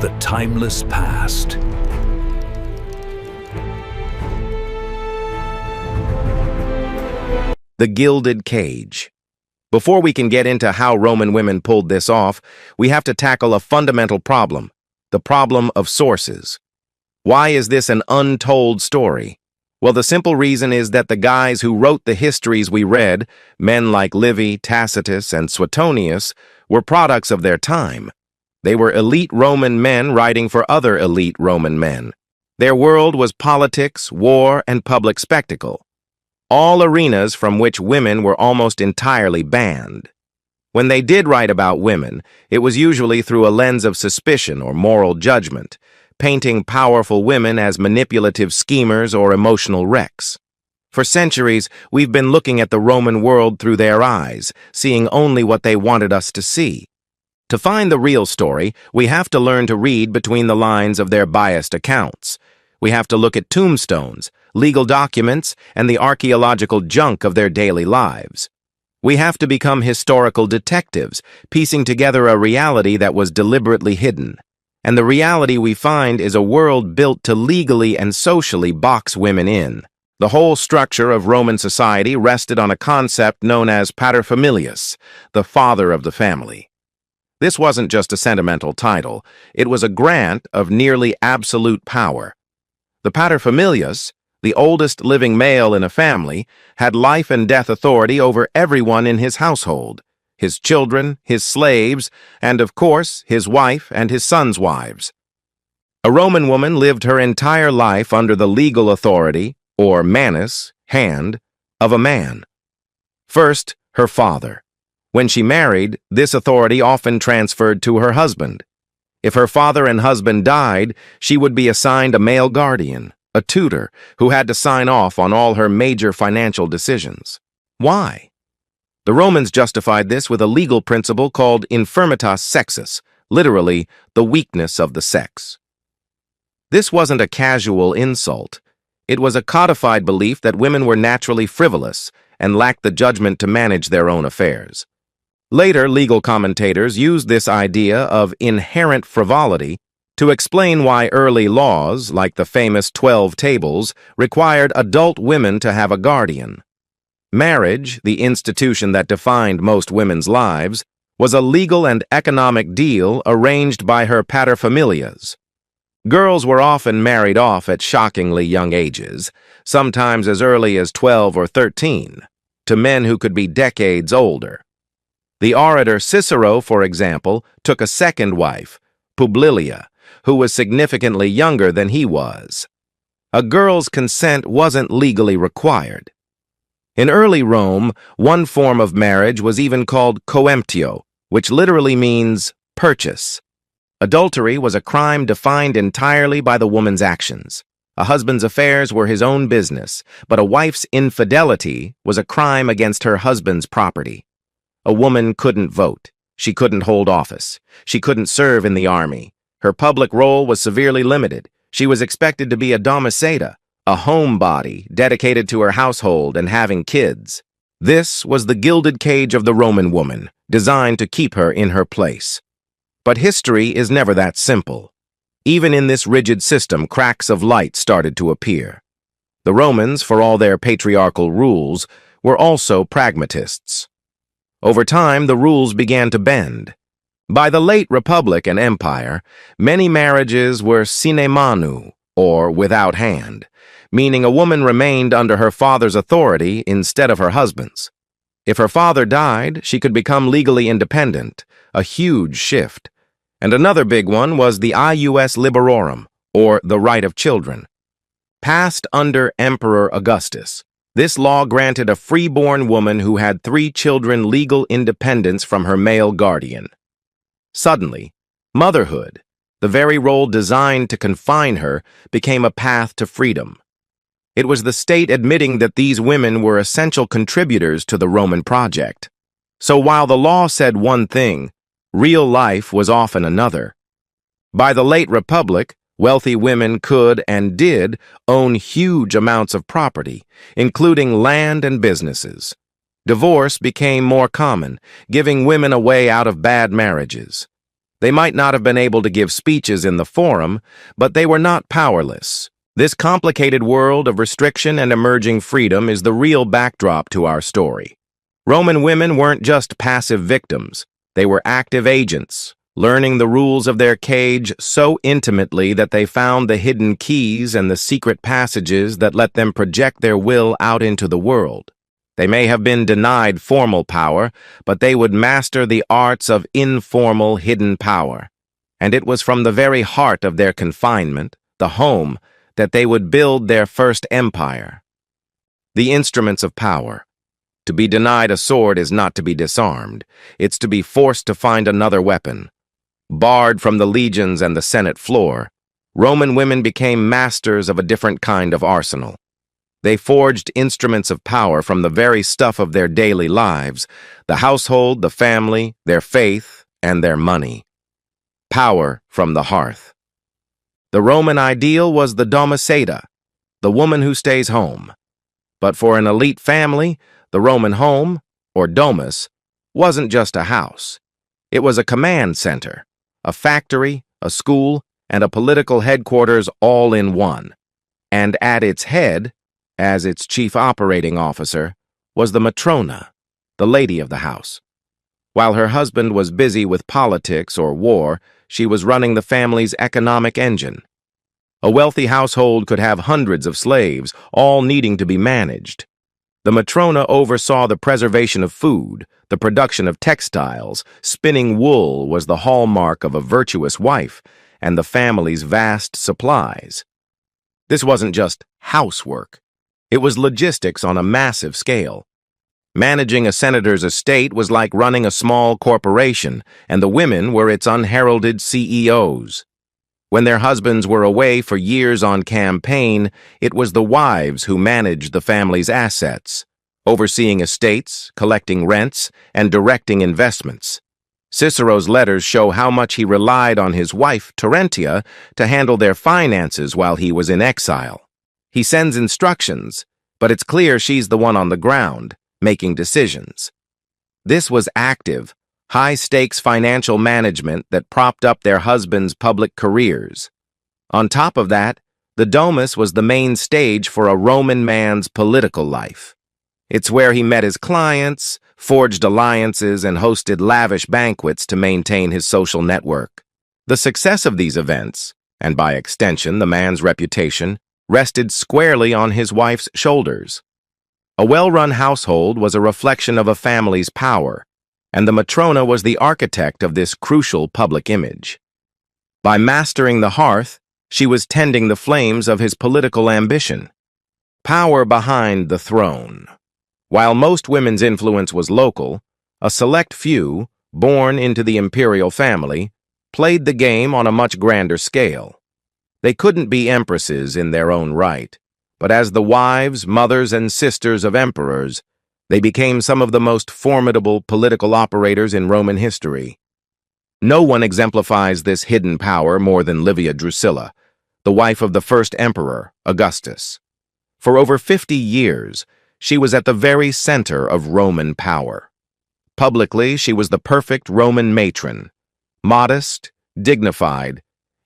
the timeless past. The Gilded Cage. Before we can get into how Roman women pulled this off, we have to tackle a fundamental problem, the problem of sources. Why is this an untold story? Well, the simple reason is that the guys who wrote the histories we read, men like Livy, Tacitus, and Suetonius, were products of their time. They were elite Roman men writing for other elite Roman men. Their world was politics, war, and public spectacle, all arenas from which women were almost entirely banned. When they did write about women, it was usually through a lens of suspicion or moral judgment, painting powerful women as manipulative schemers or emotional wrecks. For centuries, we've been looking at the Roman world through their eyes, seeing only what they wanted us to see. To find the real story, we have to learn to read between the lines of their biased accounts. We have to look at tombstones, legal documents, and the archaeological junk of their daily lives. We have to become historical detectives, piecing together a reality that was deliberately hidden. And the reality we find is a world built to legally and socially box women in. The whole structure of Roman society rested on a concept known as paterfamilias, the father of the family. This wasn't just a sentimental title, it was a grant of nearly absolute power. The paterfamilias, the oldest living male in a family, had life and death authority over everyone in his household. His children, his slaves, and of course, his wife and his sons' wives. A Roman woman lived her entire life under the legal authority, or manus, hand, of a man. First, her father. When she married, this authority often transferred to her husband. If her father and husband died, she would be assigned a male guardian, a tutor, who had to sign off on all her major financial decisions. Why? The Romans justified this with a legal principle called infirmitas sexus, literally, the weakness of the sex. This wasn't a casual insult. It was a codified belief that women were naturally frivolous and lacked the judgment to manage their own affairs. Later, legal commentators used this idea of inherent frivolity to explain why early laws, like the famous 12 Tables, required adult women to have a guardian. Marriage, the institution that defined most women's lives, was a legal and economic deal arranged by her paterfamilias. Girls were often married off at shockingly young ages, sometimes as early as 12 or 13, to men who could be decades older. The orator Cicero, for example, took a second wife, Publilia, who was significantly younger than he was. A girl's consent wasn't legally required. In early Rome, one form of marriage was even called coemptio, which literally means purchase. Adultery was a crime defined entirely by the woman's actions. A husband's affairs were his own business, but a wife's infidelity was a crime against her husband's property. A woman couldn't vote. She couldn't hold office. She couldn't serve in the army. Her public role was severely limited. She was expected to be a domiceda, a homebody dedicated to her household and having kids. This was the gilded cage of the Roman woman, designed to keep her in her place. But history is never that simple. Even in this rigid system, cracks of light started to appear. The Romans, for all their patriarchal rules, were also pragmatists. Over time, the rules began to bend. By the late Republic and Empire, many marriages were sine manu, or without hand, meaning a woman remained under her father's authority instead of her husband's. If her father died, she could become legally independent, a huge shift. And another big one was the ius liberorum, or the right of children. Passed under Emperor Augustus, this law granted a freeborn woman who had 3 children legal independence from her male guardian. Suddenly, motherhood, the very role designed to confine her, became a path to freedom. It was the state admitting that these women were essential contributors to the Roman project. So while the law said one thing, real life was often another. By the late Republic, wealthy women could and did own huge amounts of property, including land and businesses. Divorce became more common, giving women a way out of bad marriages. They might not have been able to give speeches in the forum, but they were not powerless. This complicated world of restriction and emerging freedom is the real backdrop to our story. Roman women weren't just passive victims. They were active agents, learning the rules of their cage so intimately that they found the hidden keys and the secret passages that let them project their will out into the world. They may have been denied formal power, but they would master the arts of informal, hidden power. And it was from the very heart of their confinement, the home, that they would build their first empire. The instruments of power. To be denied a sword is not to be disarmed. It's to be forced to find another weapon. Barred from the legions and the Senate floor, Roman women became masters of a different kind of arsenal. They forged instruments of power from the very stuff of their daily lives, the household, the family, their faith, and their money. Power from the hearth. The Roman ideal was the domiceda, the woman who stays home. But for an elite family, the Roman home, or domus, wasn't just a house. It was a command center, a factory, a school, and a political headquarters all in one. And at its head, as its chief operating officer, was the matrona, the lady of the house. While her husband was busy with politics or war, she was running the family's economic engine. A wealthy household could have hundreds of slaves, all needing to be managed. The matrona oversaw the preservation of food, the production of textiles. Spinning wool was the hallmark of a virtuous wife, and the family's vast supplies. This wasn't just housework. It was logistics on a massive scale. Managing a senator's estate was like running a small corporation, and the women were its unheralded CEOs. When their husbands were away for years on campaign, it was the wives who managed the family's assets, overseeing estates, collecting rents, and directing investments. Cicero's letters show how much he relied on his wife, Terentia, to handle their finances while he was in exile. He sends instructions, but it's clear she's the one on the ground, making decisions. This was active, high-stakes financial management that propped up their husbands' public careers. On top of that, the domus was the main stage for a Roman man's political life. It's where he met his clients, forged alliances, and hosted lavish banquets to maintain his social network. The success of these events, and by extension the man's reputation, rested squarely on his wife's shoulders. A well-run household was a reflection of a family's power, and the matrona was the architect of this crucial public image. By mastering the hearth, she was tending the flames of his political ambition. Power behind the throne. While most women's influence was local, a select few, born into the imperial family, played the game on a much grander scale. They couldn't be empresses in their own right, but as the wives, mothers, and sisters of emperors, they became some of the most formidable political operators in Roman history. No one exemplifies this hidden power more than Livia Drusilla, the wife of the first emperor, Augustus. For over 50 years, she was at the very center of Roman power. Publicly, she was the perfect Roman matron, modest, dignified,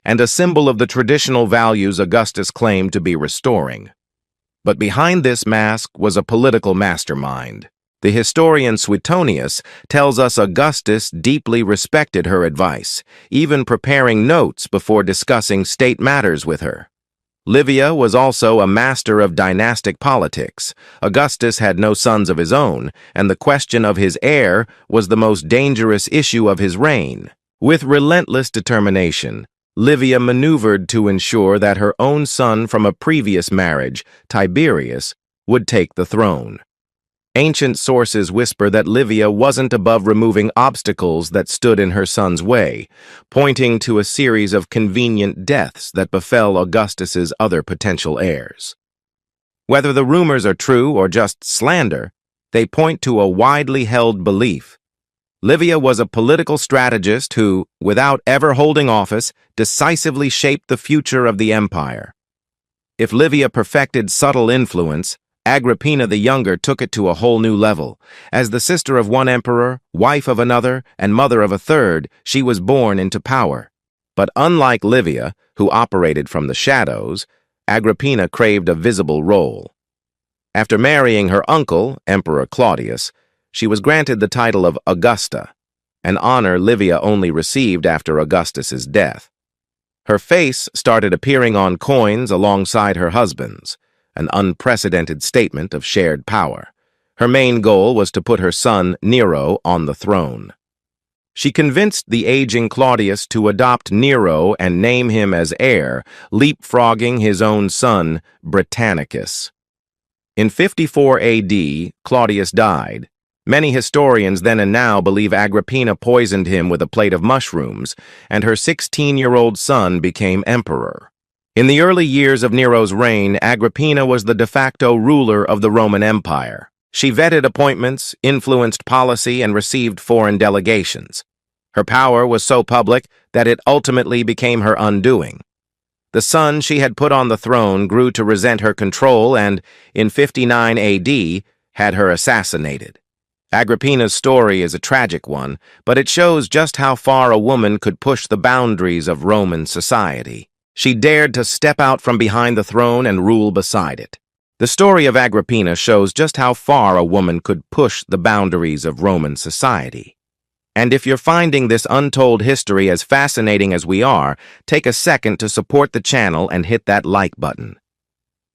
and a symbol of the traditional values Augustus claimed to be restoring. But behind this mask was a political mastermind. The historian Suetonius tells us Augustus deeply respected her advice, even preparing notes before discussing state matters with her. Livia was also a master of dynastic politics. Augustus had no sons of his own, and the question of his heir was the most dangerous issue of his reign. With relentless determination, Livia maneuvered to ensure that her own son from a previous marriage, Tiberius, would take the throne. Ancient sources whisper that Livia wasn't above removing obstacles that stood in her son's way, pointing to a series of convenient deaths that befell Augustus's other potential heirs. Whether the rumors are true or just slander, they point to a widely held belief. Livia was a political strategist who, without ever holding office, decisively shaped the future of the empire. If Livia perfected subtle influence, Agrippina the Younger took it to a whole new level. As the sister of one emperor, wife of another, and mother of a third, she was born into power. But unlike Livia, who operated from the shadows, Agrippina craved a visible role. After marrying her uncle, Emperor Claudius, she was granted the title of Augusta, an honor Livia only received after Augustus's death. Her face started appearing on coins alongside her husband's, an unprecedented statement of shared power. Her main goal was to put her son, Nero, on the throne. She convinced the aging Claudius to adopt Nero and name him as heir, leapfrogging his own son, Britannicus. In 54 AD, Claudius died. Many historians then and now believe Agrippina poisoned him with a plate of mushrooms, and her 16-year-old son became emperor. In the early years of Nero's reign, Agrippina was the de facto ruler of the Roman Empire. She vetted appointments, influenced policy, and received foreign delegations. Her power was so public that it ultimately became her undoing. The son she had put on the throne grew to resent her control and, in 59 AD, had her assassinated. Agrippina's story is a tragic one, but it shows just how far a woman could push the boundaries of Roman society. She dared to step out from behind the throne and rule beside it. The story of Agrippina shows just how far a woman could push the boundaries of Roman society. And if you're finding this untold history as fascinating as we are, take a second to support the channel and hit that like button.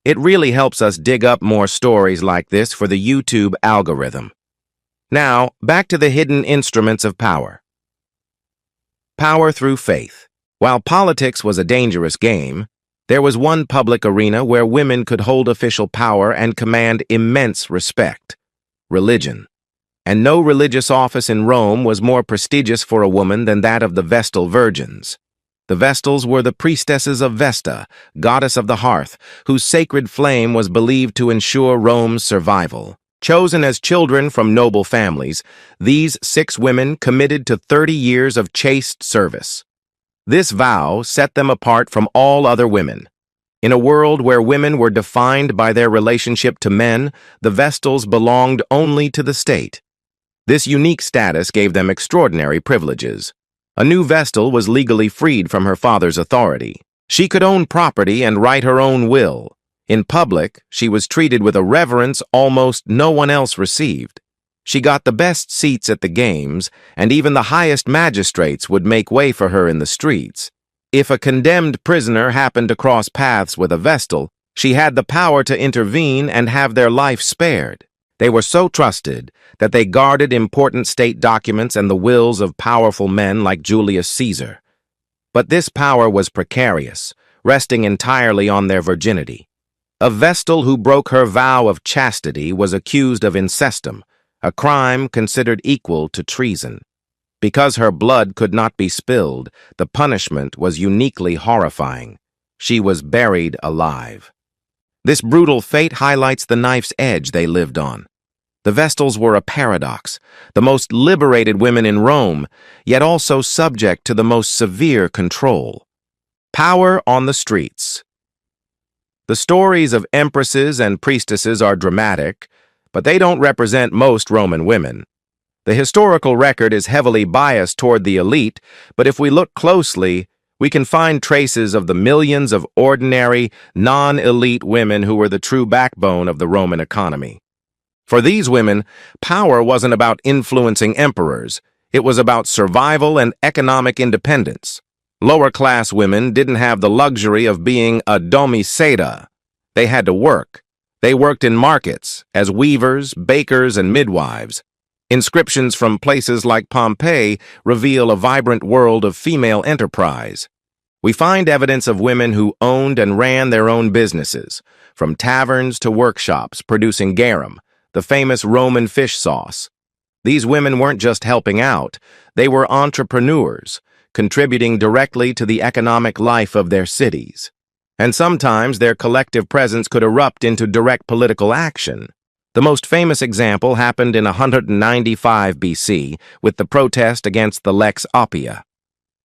It really helps us dig up more stories like this for the YouTube algorithm. Now, back to the hidden instruments of power. Power through faith. While politics was a dangerous game, there was one public arena where women could hold official power and command immense respect: religion. And no religious office in Rome was more prestigious for a woman than that of the Vestal Virgins. The Vestals were the priestesses of Vesta, goddess of the hearth, whose sacred flame was believed to ensure Rome's survival. Chosen as children from noble families, these 6 women committed to 30 years of chaste service. This vow set them apart from all other women. In a world where women were defined by their relationship to men, the Vestals belonged only to the state. This unique status gave them extraordinary privileges. A new Vestal was legally freed from her father's authority. She could own property and write her own will. In public, she was treated with a reverence almost no one else received. She got the best seats at the games, and even the highest magistrates would make way for her in the streets. If a condemned prisoner happened to cross paths with a Vestal, she had the power to intervene and have their life spared. They were so trusted that they guarded important state documents and the wills of powerful men like Julius Caesar. But this power was precarious, resting entirely on their virginity. A Vestal who broke her vow of chastity was accused of incestum, a crime considered equal to treason. Because her blood could not be spilled, the punishment was uniquely horrifying. She was buried alive. This brutal fate highlights the knife's edge they lived on. The Vestals were a paradox, the most liberated women in Rome, yet also subject to the most severe control. Power on the streets. The stories of empresses and priestesses are dramatic, but they don't represent most Roman women. The historical record is heavily biased toward the elite, but if we look closely, we can find traces of the millions of ordinary, non-elite women who were the true backbone of the Roman economy. For these women, power wasn't about influencing emperors. It was about survival and economic independence. Lower-class women didn't have the luxury of being a domiceda. They had to work. They worked in markets, as weavers, bakers, and midwives. Inscriptions from places like Pompeii reveal a vibrant world of female enterprise. We find evidence of women who owned and ran their own businesses, from taverns to workshops producing garum, the famous Roman fish sauce. These women weren't just helping out, they were entrepreneurs, contributing directly to the economic life of their cities. And sometimes their collective presence could erupt into direct political action. The most famous example happened in 195 BC with the protest against the Lex Oppia.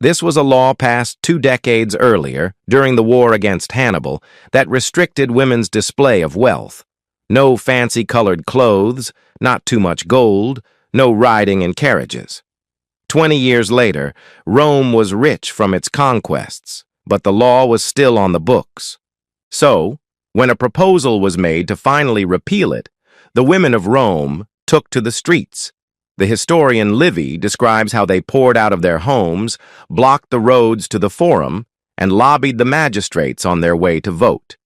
This was a law passed 2 decades earlier, during the war against Hannibal, that restricted women's display of wealth. No fancy-colored clothes, not too much gold, no riding in carriages. 20 years later, Rome was rich from its conquests, but the law was still on the books. So, when a proposal was made to finally repeal it, the women of Rome took to the streets. The historian Livy describes how they poured out of their homes, blocked the roads to the Forum, and lobbied the magistrates on their way to vote.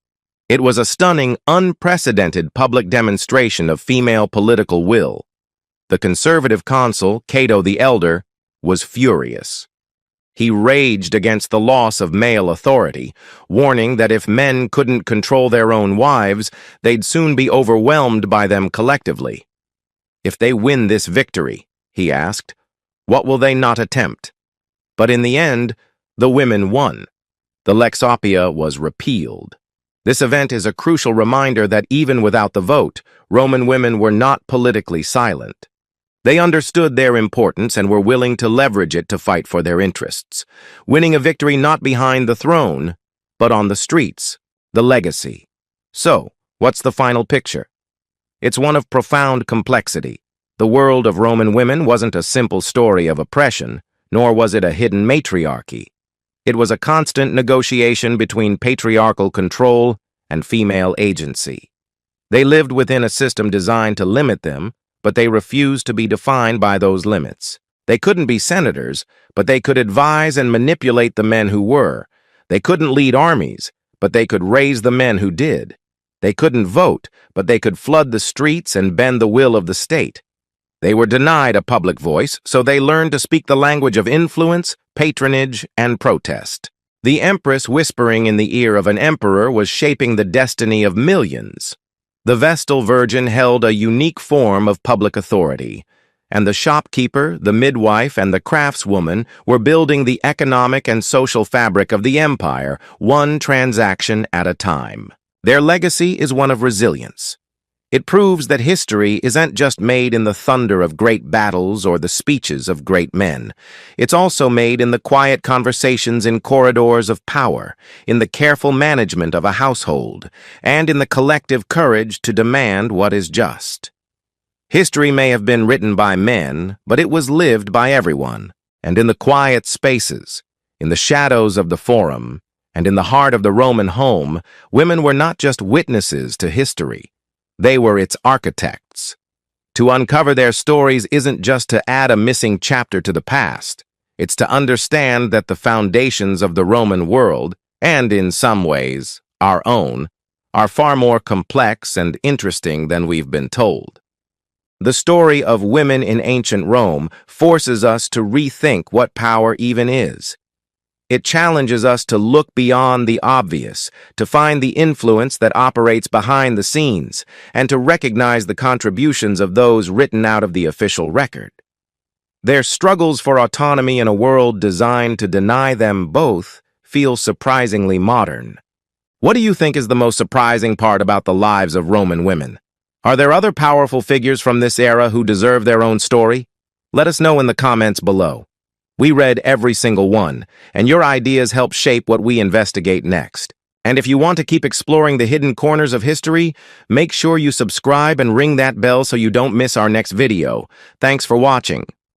It was a stunning, unprecedented public demonstration of female political will. The conservative consul, Cato the Elder, was furious. He raged against the loss of male authority, warning that if men couldn't control their own wives, they'd soon be overwhelmed by them collectively. If they win this victory, he asked, what will they not attempt? But in the end, the women won. The Lex Oppia was repealed. This event is a crucial reminder that even without the vote, Roman women were not politically silent. They understood their importance and were willing to leverage it to fight for their interests, winning a victory not behind the throne, but on the streets, the legacy. So, what's the final picture? It's one of profound complexity. The world of Roman women wasn't a simple story of oppression, nor was it a hidden matriarchy. It was a constant negotiation between patriarchal control and female agency. They lived within a system designed to limit them, but they refused to be defined by those limits. They couldn't be senators, but they could advise and manipulate the men who were. They couldn't lead armies, but they could raise the men who did. They couldn't vote, but they could flood the streets and bend the will of the state. They were denied a public voice, so they learned to speak the language of influence, patronage, and protest. The empress whispering in the ear of an emperor was shaping the destiny of millions. The Vestal Virgin held a unique form of public authority, and the shopkeeper, the midwife, and the craftswoman were building the economic and social fabric of the empire, one transaction at a time. Their legacy is one of resilience. It proves that history isn't just made in the thunder of great battles or the speeches of great men. It's also made in the quiet conversations in corridors of power, in the careful management of a household, and in the collective courage to demand what is just. History may have been written by men, but it was lived by everyone, and in the quiet spaces, in the shadows of the Forum, and in the heart of the Roman home, women were not just witnesses to history. They were its architects. To uncover their stories isn't just to add a missing chapter to the past. It's to understand that the foundations of the Roman world, and in some ways, our own, are far more complex and interesting than we've been told. The story of women in ancient Rome forces us to rethink what power even is. It challenges us to look beyond the obvious, to find the influence that operates behind the scenes, and to recognize the contributions of those written out of the official record. Their struggles for autonomy in a world designed to deny them both feel surprisingly modern. What do you think is the most surprising part about the lives of Roman women? Are there other powerful figures from this era who deserve their own story? Let us know in the comments below. We read every single one, and your ideas help shape what we investigate next. And if you want to keep exploring the hidden corners of history, make sure you subscribe and ring that bell so you don't miss our next video. Thanks for watching.